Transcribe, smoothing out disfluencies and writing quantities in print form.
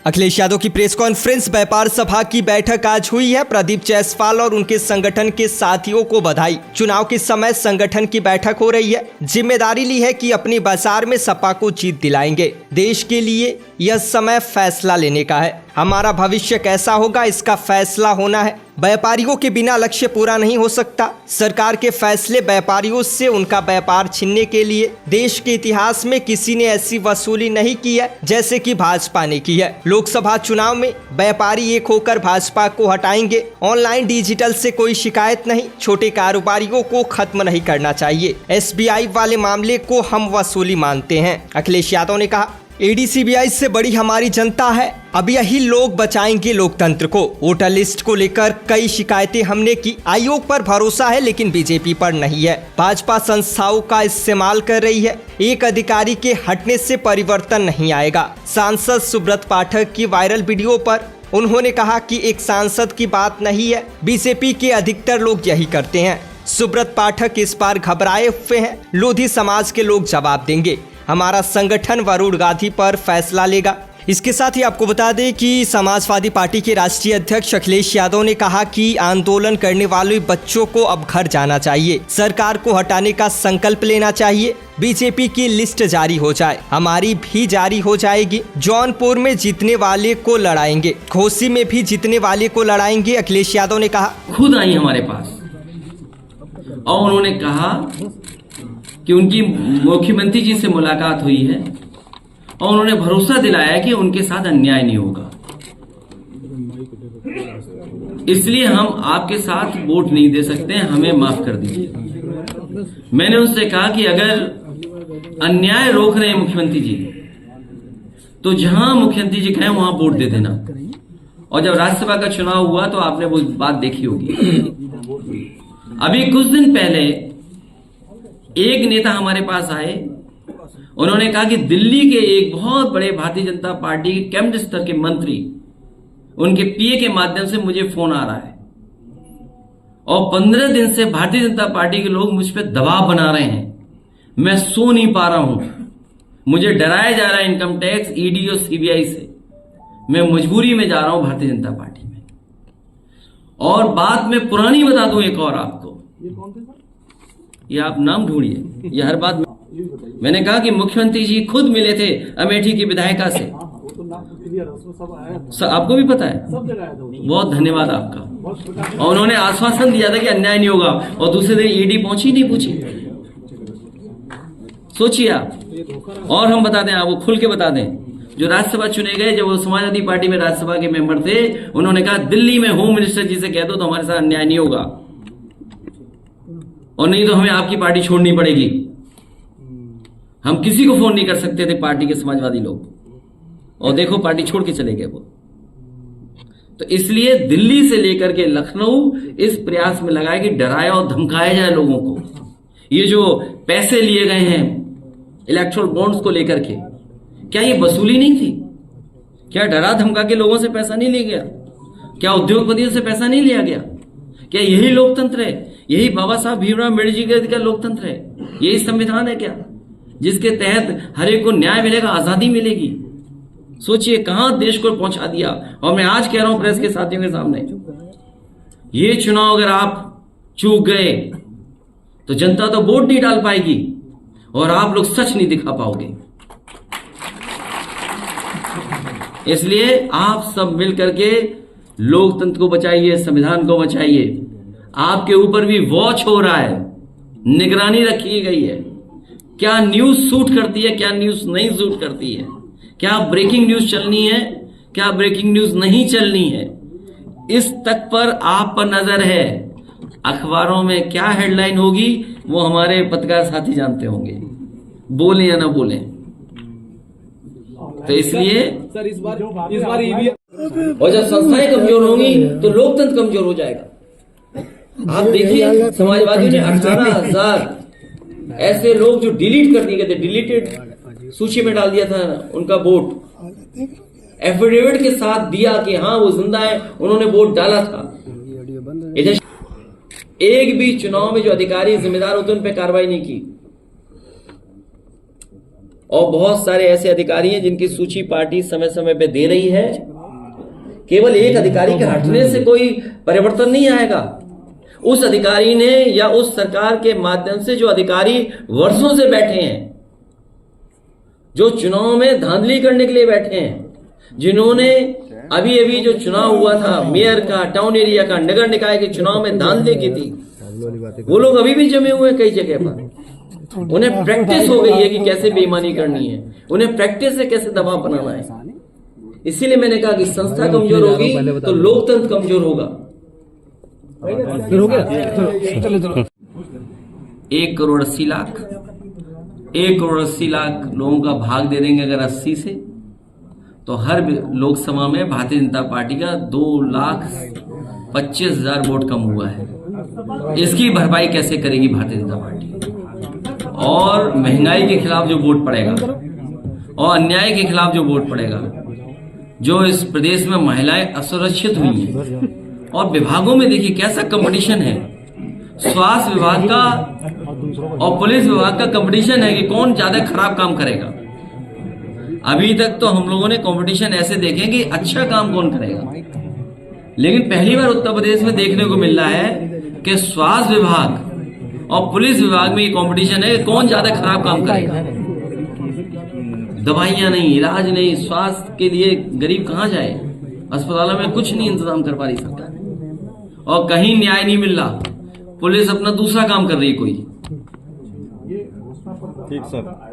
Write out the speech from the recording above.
अखिलेश यादव की press conference व्यापार सभा की बैठक आज हुई है। प्रदीप जायसवाल और उनके संगठन के साथियों को बधाई। चुनाव के समय संगठन की बैठक हो रही है। जिम्मेदारी ली है कि अपनी बाजार में सपा को जीत दिलाएंगे। देश के लिए यह समय फैसला लेने का है। हमारा भविष्य कैसा होगा इसका फैसला होना है। व्यापारियों के बिना लक्ष्य पूरा नहीं हो सकता। सरकार के फैसले व्यापारियों से उनका व्यापार छीनने के लिए। देश के इतिहास में किसी ने ऐसी वसूली नहीं की है जैसे कि भाजपा ने की है। लोकसभा चुनाव में व्यापारी एक होकर भाजपा को हटाएंगे। ऑनलाइन डिजिटल से कोई शिकायत नहीं। छोटे कारोबारियों को खत्म नहीं करना चाहिए। SBI वाले मामले को हम वसूली मानते हैं, अखिलेश यादव ने कहा। AD-CBI से बड़ी हमारी जनता है। अब यही लोग बचाएंगे लोकतंत्र को। वोटर लिस्ट को लेकर कई शिकायतें हमने की। आयोग पर भरोसा है लेकिन बीजेपी पर नहीं है। भाजपा संस्थाओं का इस्तेमाल कर रही है। एक अधिकारी के हटने से परिवर्तन नहीं आएगा। सांसद सुब्रत पाठक की वायरल वीडियो पर उन्होंने कहा कि एक सांसद की बात नहीं है। बीजेपी के अधिकतर लोग यही करते हैं। सुब्रत पाठक इस बार घबराए हुए हैं। लोधी समाज के लोग जवाब देंगे। हमारा संगठन वरुण गांधी पर फैसला लेगा। इसके साथ ही आपको बता दें कि समाजवादी पार्टी के राष्ट्रीय अध्यक्ष अखिलेश यादव ने कहा कि आंदोलन करने वाले बच्चों को अब घर जाना चाहिए। सरकार को हटाने का संकल्प लेना चाहिए। बीजेपी की लिस्ट जारी हो जाए, हमारी भी जारी हो जाएगी। जौनपुर में जीतने वाले को लड़ाएंगे, घोसी में भी जीतने वाले को लड़ाएंगे, अखिलेश यादव ने कहा। खुद आई हमारे पास और उन्होंने कहा कि उनकी मुख्यमंत्री जी से मुलाकात हुई है और उन्होंने भरोसा दिलाया कि उनके साथ अन्याय नहीं होगा। इसलिए हम आपके साथ वोट नहीं दे सकते, हमें माफ कर दीजिए। मैंने उनसे कहा कि अगर अन्याय रोक रहे हैं मुख्यमंत्री जी तो जहां मुख्यमंत्री जी कहें वहां वोट दे देना। और जब राज्यसभा का चुनाव हुआ तो आपने वो बात देखी होगी। अभी कुछ दिन पहले एक नेता हमारे पास आए, उन्होंने कहा कि दिल्ली के एक बहुत बड़े भारतीय जनता पार्टी के कैबिनेट स्तर के मंत्री, उनके PA के माध्यम से मुझे फोन आ रहा है और 15 दिन से भारतीय जनता पार्टी के लोग मुझ पर दबाव बना रहे हैं। मैं सो नहीं पा रहा हूं, मुझे डराया जा रहा है इनकम टैक्स, ED और CBI से। मैं मजबूरी में जा रहा हूं भारतीय जनता पार्टी में। और बात मैं पुरानी बता दूं एक और आपको, ये आप नाम ढूंढिए, ये हर बात मैंने कहा कि मुख्यमंत्री जी खुद मिले थे अमेठी की विधायिका से। आपको भी पता है, बहुत धन्यवाद आपका। और उन्होंने आश्वासन दिया था कि अन्याय नहीं होगा और दूसरे दिन ED पहुंची नहीं पूछी। सोचिए आप। और हम बता दें, आपको खुल के बता दें, जो राज्यसभा चुने गए, जब वो समाजवादी पार्टी में राज्यसभा के मेंबर थे, उन्होंने कहा दिल्ली में होम मिनिस्टर जी से कह दो तो हमारे साथ अन्याय नहीं होगा और नहीं तो हमें आपकी पार्टी छोड़नी पड़ेगी। हम किसी को फोन नहीं कर सकते थे पार्टी के समाजवादी लोग, और देखो पार्टी छोड़ के चले गए वो। तो इसलिए दिल्ली से लेकर के लखनऊ इस प्रयास में लगाया कि डराया और धमकाया जाए लोगों को। ये जो पैसे लिए गए हैं इलेक्टोरल बॉन्ड्स को लेकर के, क्या ये वसूली नहीं थी? क्या डरा धमका के लोगों से पैसा नहीं लिया गया? क्या उद्योगपतियों से पैसा नहीं लिया गया? क्या यही लोकतंत्र है? यही बाबा साहब भीमराव अम्बेडकर का लोकतंत्र है? यही संविधान है क्या, जिसके तहत हर एक को न्याय मिलेगा, आजादी मिलेगी? सोचिए कहां देश को पहुंचा दिया। और मैं आज कह रहा हूं प्रेस के साथियों के सामने, ये चुनाव अगर आप चूक गए तो जनता तो वोट नहीं डाल पाएगी और आप लोग सच नहीं दिखा पाओगे। इसलिए आप सब मिलकर के लोकतंत्र को बचाइए, संविधान को बचाइए। आपके ऊपर भी वॉच हो रहा है, निगरानी रखी गई है। क्या न्यूज सूट करती है, क्या न्यूज नहीं सूट करती है, क्या ब्रेकिंग न्यूज चलनी है, क्या ब्रेकिंग न्यूज नहीं चलनी है, इस तक पर आप पर नजर है। अखबारों में क्या हेडलाइन होगी वो हमारे पत्रकार साथी जानते होंगे, बोलें या ना बोलें। तो इसलिए सर इस बार और जब संस्थाएं कमजोर होंगी तो लोकतंत्र कमजोर हो जाएगा। आप देखिए समाजवादियों ने 18,000 ऐसे लोग जो डिलीट कर दिए गए थे, डिलीटेड सूची में डाल दिया था उनका वोट, एफिडेविट के साथ दिया कि हाँ वो जिंदा है, उन्होंने वोट डाला था। एक भी चुनाव में जो अधिकारी जिम्मेदार होते उन पर कार्रवाई नहीं की। और बहुत सारे ऐसे अधिकारी हैं जिनकी सूची पार्टी समय समय पे दे रही है। केवल एक अधिकारी के हटने से कोई परिवर्तन नहीं आएगा। उस अधिकारी ने या उस सरकार के माध्यम से जो अधिकारी वर्षों से बैठे हैं, जो चुनाव में धांधली करने के लिए बैठे हैं, जिन्होंने अभी अभी जो चुनाव हुआ था मेयर का, टाउन एरिया का, नगर निकाय के चुनाव में धांधली की थी, वो लोग अभी भी जमे हुए हैं कई जगह पर। उन्हें प्रैक्टिस हो गई है कि कैसे बेईमानी करनी है, उन्हें प्रैक्टिस है कैसे दबाव बनाना है। इसीलिए मैंने कहा कि संस्था कमजोर होगी तो लोकतंत्र कमजोर होगा। 1 करोड़ 80 लाख 1 करोड़ 80 लाख लोगों का भाग दे देंगे अगर 80 से, तो हर लोकसभा में भारतीय जनता पार्टी का 2,25,000 वोट कम हुआ है। इसकी भरपाई कैसे करेगी भारतीय जनता पार्टी? और महंगाई के खिलाफ जो वोट पड़ेगा और अन्याय के खिलाफ जो वोट पड़ेगा, जो इस प्रदेश में महिलाएं असुरक्षित हुई हैं, और विभागों में देखिए कैसा कंपटीशन है। स्वास्थ्य विभाग का और पुलिस विभाग का कंपटीशन है कि कौन ज्यादा खराब काम करेगा। अभी तक तो हम लोगों ने कंपटीशन ऐसे देखे कि अच्छा काम कौन करेगा, लेकिन पहली बार उत्तर प्रदेश में देखने को मिल रहा है कि स्वास्थ्य विभाग और पुलिस विभाग में ये कंपटीशन है कि कौन ज्यादा खराब काम करेगा। दवाइयां नहीं, इलाज नहीं, स्वास्थ्य के लिए गरीब कहां जाए? अस्पतालों में कुछ नहीं इंतजाम कर पा रही सरकार, और कहीं न्याय नहीं मिल रहा। पुलिस अपना दूसरा काम कर रही है कोई। ठीक सर।